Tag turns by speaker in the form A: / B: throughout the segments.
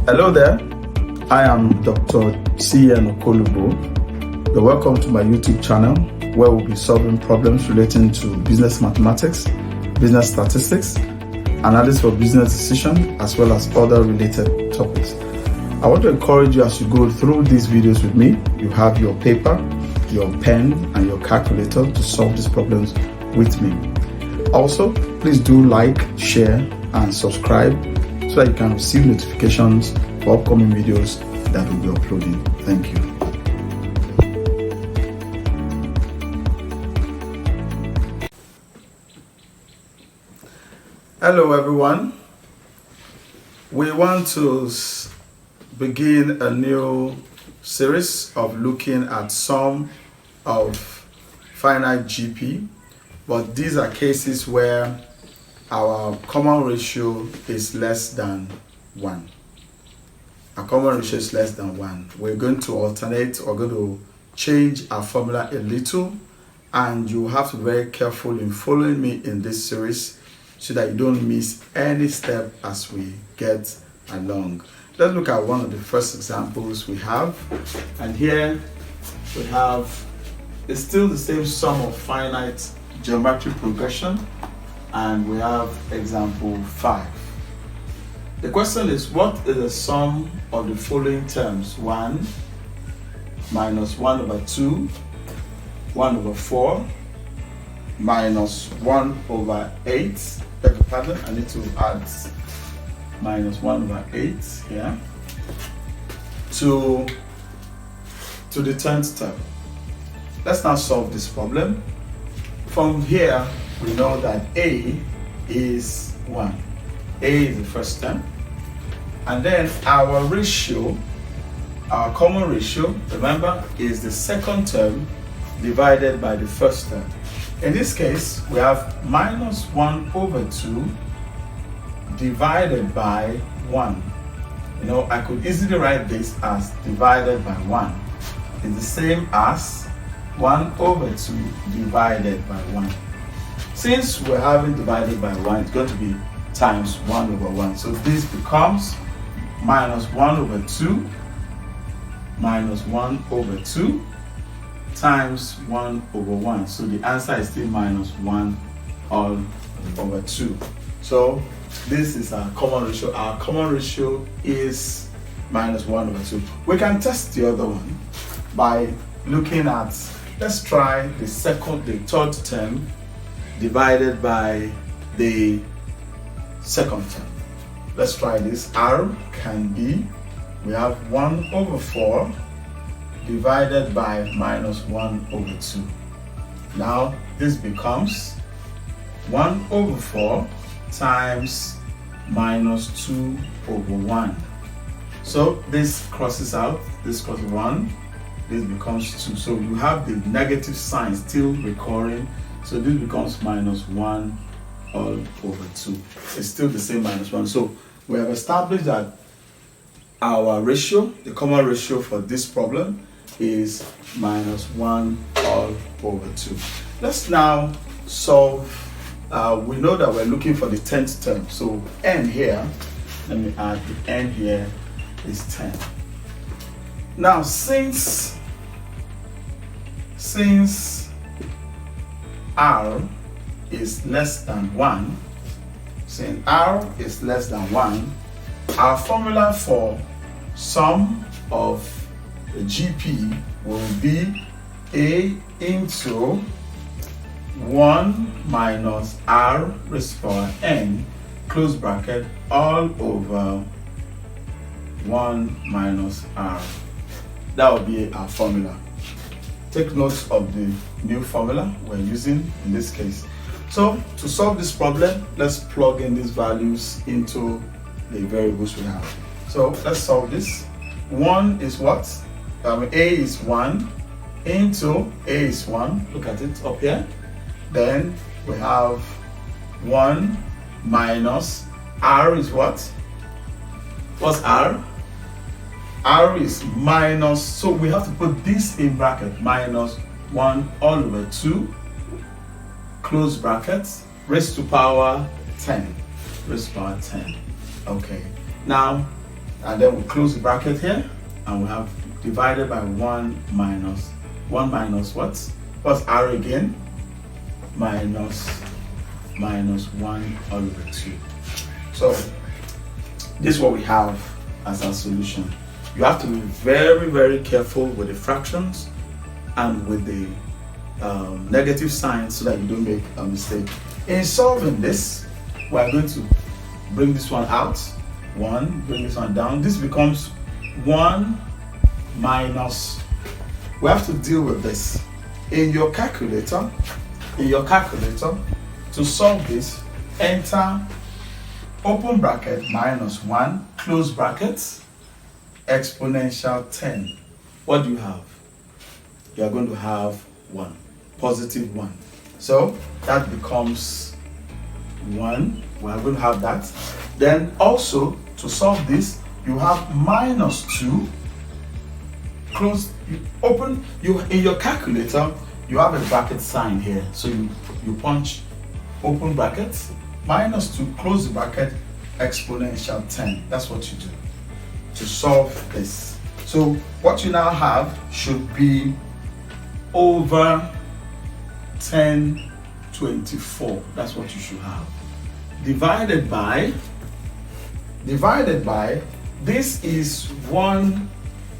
A: Hello there, I am Dr CN Okolugbo. You're welcome to my YouTube channel where we'll be solving problems relating to business mathematics, business statistics, analysis for business decision, as well as other related topics. I want to encourage you as you go through these videos with me, you have your paper, your pen, and your calculator to solve these problems with me. Also, please do like, share, and subscribe so that you can receive notifications for upcoming videos that we'll be uploading. Thank you. Hello everyone. We want to begin a new series of looking at some of finite GP, but these are cases where our common ratio is less than 1. Our common ratio is less than 1. We're going to alternate or going to change our formula a little, and you have to be very careful in following me in this series so that you don't miss any step as we get along. Let's look at one of the first examples we have, and here we have, it's still the same sum of finite geometric progression, and we have example 5. The question is, what is the sum of the following terms? 1 minus 1 over 2, 1 over 4, minus 1 over 8. Beg your pardon, I need to add minus 1 over 8 here to the 10th term. Let's now solve this problem. From here, we know that A is 1. A is the first term. And then our ratio, our common ratio, remember, is the second term divided by the first term. In this case, we have minus 1 over 2 divided by 1. You know, I could easily write this as divided by 1. It's the same as 1 over 2 divided by 1. Since we're having divided by 1, it's going to be times 1 over 1. So this becomes minus 1 over 2 minus 1 over 2 times 1 over 1. So the answer is still minus 1 all over 2. So this is our common ratio. Our common ratio is minus 1 over 2. We can test the other one by looking at, let's try the third term divided by the second term. Let's try this. R can be, we have 1 over 4 divided by minus 1 over 2. Now this becomes 1 over 4 times minus 2 over 1. So this crosses out, this crosses 1, this becomes 2. So you have the negative sign still recurring. So this becomes minus 1 all over 2. It's still the same minus 1. So we have established that our ratio, the common ratio for this problem, is minus 1 all over 2. Let's now solve. We know that we're looking for the 10th term. So n here, let me add the n here is 10. Now since r is less than 1, since r is less than 1, our formula for sum of the GP will be A into 1 minus r raised to power n, close bracket, all over 1 minus r. That will be our formula. Take note of the new formula we're using in this case. So to solve this problem, let's plug in these values into the variables we have. So let's solve this. 1 is what? A is 1 into A is 1. Look at it up here. Then we have 1 minus R is what? What's R? R is minus, so we have to put this in bracket, minus 1 all over 2, close brackets, raised to power 10. Raised to power 10. Okay. Now, And then we close the bracket here, and we have divided by 1 minus what? What's r again? Minus 1 all over 2. So this is what we have as our solution. You have to be very, very careful with the fractions and with the negative signs so that you don't make a mistake. In solving this, we are going to bring this one out, 1, bring this one down. This becomes 1 minus, we have to deal with this. In your calculator, to solve this, enter open bracket minus 1, close bracket, exponential 10. What do you have? You are going to have 1, positive 1. So that becomes 1. We are going to have that. Then also, to solve this, you have minus 2, close, in your calculator, you have a bracket sign here. So you punch open bracket, minus 2, close the bracket, exponential 10. That's what you do to solve this. So what you now have should be over 1024. That's what you should have. Divided by, this is 1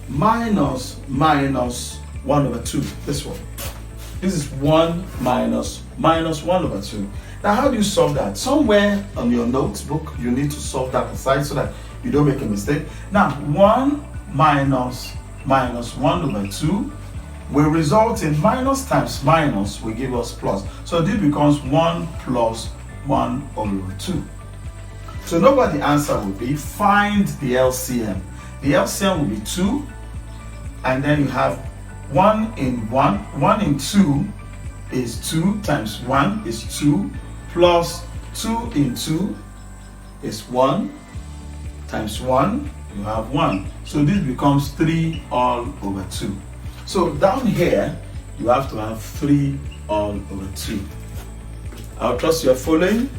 A: minus 1 over 2. This one. This is 1 minus 1 over 2. Now, how do you solve that? Somewhere on your notebook, you need to solve that aside so that you don't make a mistake. Now, 1 minus 1 over 2 will result in minus times minus will give us plus. So this becomes 1 plus 1 over 2. So now what the answer will be, find the LCM. The LCM will be 2, and then you have 1 in 1. 1 in 2 is 2 times 1 is 2, plus 2 in 2 is 1 times 1, you have 1. So this becomes 3 all over 2. So down here, you have to have 3 all over 2. I'll trust you are following.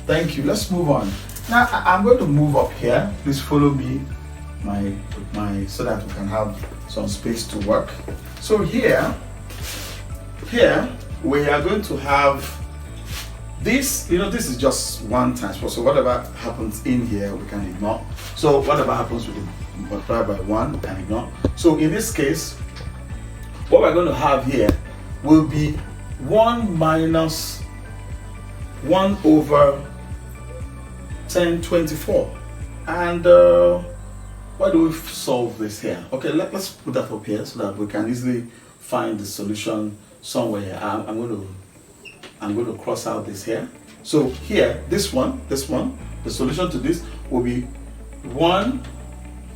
A: Thank you. Let's move on. Now I'm going to move up here. Please follow me, so that we can have some space to work. So here we are going to have this. This is just 1 times 4. So whatever happens in here, we can ignore. So whatever happens with the multiply by 1, we can ignore. So in this case, what we're going to have here will be 1 minus 1 over 1024. And why do we solve this here? Okay, let's put that up here so that we can easily find the solution somewhere here. I'm going to cross out this here. So here, this one, the solution to this will be 1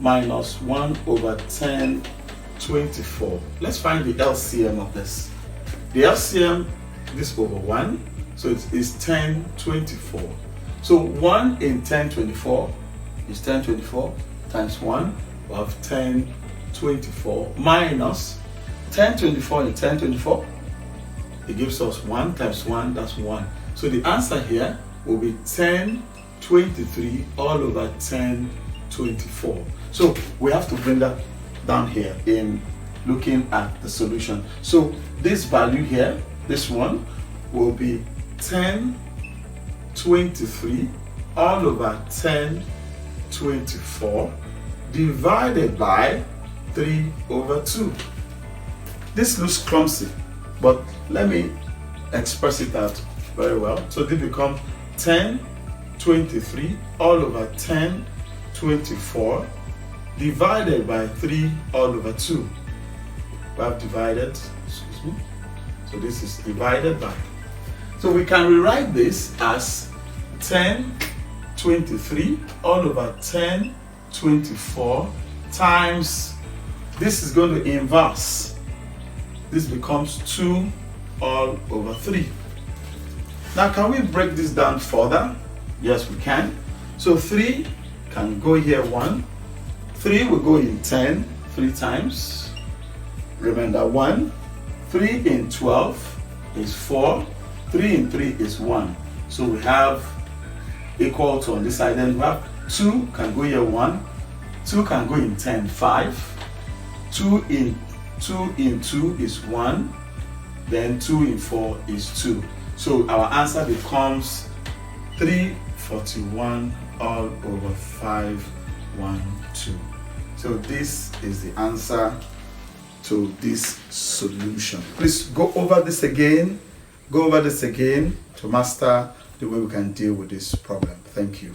A: minus 1 over 1024. Let's find the LCM of this. The LCM, this over 1, so it is 1024. So 1 in 1024 is 1024 times 1, we have 1024 minus 1024 in 1024. It gives us 1 times 1, that's 1. So the answer here will be 1023 all over 1024. So we have to bring that down here in looking at the solution. So this value here, this one, will be 1023 all over 1024 divided by 3 over 2. This looks clumsy, but let me express it out very well. So this becomes 1023 all over 1024 divided by 3 all over 2. We have divided, excuse me. So this is divided by. So we can rewrite this as 1023 all over 1024 times, this is going to inverse. This becomes 2 all over 3. Now can we break this down further? Yes, we can. So 3 can go here 1. 3 will go in 10 3 times. Remember 1. 3 in 12 is 4. 3 in 3 is 1. So we have equal to on this side. Then we have 2 can go here 1. 2 can go in 10, 5. 2 in 2 is 1. Then 2 in 4 is 2. So our answer becomes 341 all over 512. So this is the answer to this solution. Please go over this again. Go over this again to master the way we can deal with this problem. Thank you.